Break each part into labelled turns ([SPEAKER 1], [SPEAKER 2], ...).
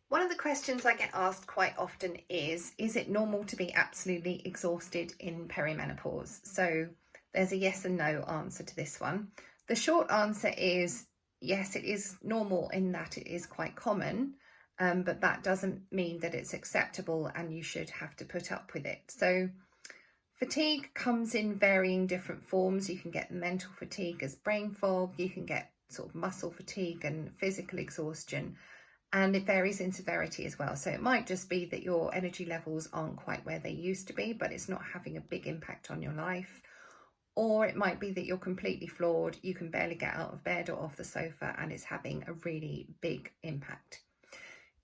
[SPEAKER 1] One of the questions I get asked quite often is it normal to be absolutely exhausted in perimenopause? So there's a yes and no answer to this one. The short answer is yes, it is normal in that it is quite common, but that doesn't mean that it's acceptable and you should have to put up with it. So fatigue comes in varying different forms. You can get mental fatigue as brain fog, you can get sort of muscle fatigue and physical exhaustion, and it varies in severity as well. So it might just be that your energy levels aren't quite where they used to be, but it's not having a big impact on your life. Or it might be that you're completely floored, you can barely get out of bed or off the sofa, and it's having a really big impact.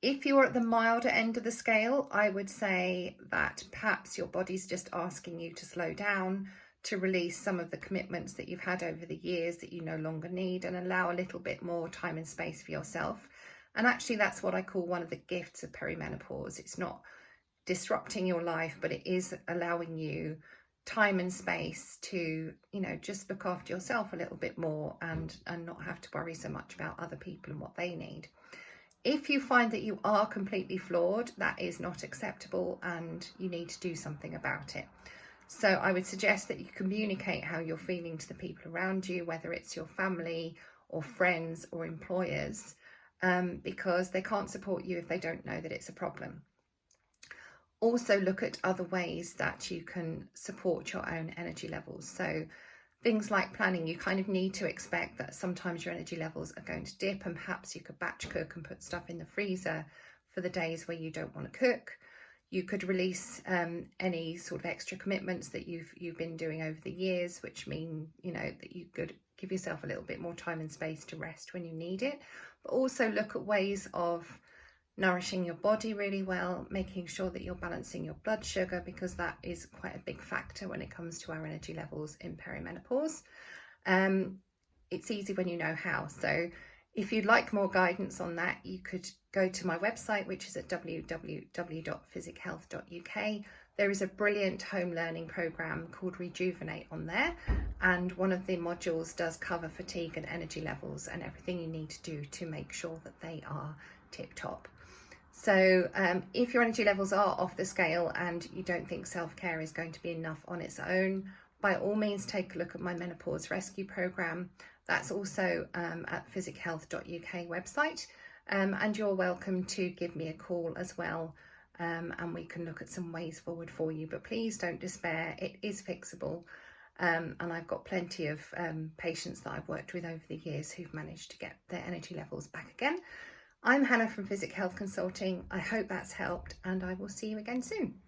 [SPEAKER 1] If you're at the milder end of the scale, I would say that perhaps your body's just asking you to slow down, to release some of the commitments that you've had over the years that you no longer need, and allow a little bit more time and space for yourself. And actually, that's what I call one of the gifts of perimenopause. It's not disrupting your life, but it is allowing you time and space to, just look after yourself a little bit more and not have to worry so much about other people and what they need. If you find that you are completely flawed, that is not acceptable and you need to do something about it. So I would suggest that you communicate how you're feeling to the people around you, whether it's your family or friends or employers, because they can't support you if they don't know that it's a problem. Also look at other ways that you can support your own energy levels. So things like planning, you kind of need to expect that sometimes your energy levels are going to dip, and perhaps you could batch cook and put stuff in the freezer for the days where you don't want to cook. You could release any sort of extra commitments that you've been doing over the years, which mean, that you could give yourself a little bit more time and space to rest when you need it. But also look at ways of nourishing your body really well, making sure that you're balancing your blood sugar, because that is quite a big factor when it comes to our energy levels in perimenopause. It's easy when you know how. So if you'd like more guidance on that, you could go to my website, which is at www.physichealth.uk. There is a brilliant home learning program called Rejuvenate on there, and one of the modules does cover fatigue and energy levels and everything you need to do to make sure that they are tip top. So if your energy levels are off the scale and you don't think self-care is going to be enough on its own, by all means take a look at my menopause rescue program. That's also at physichealth.uk website, and you're welcome to give me a call as well, and we can look at some ways forward for you. But please don't despair, it is fixable, and I've got plenty of patients that I've worked with over the years who've managed to get their energy levels back again. I'm Hannah from Physic Health Consulting. I hope that's helped, and I will see you again soon.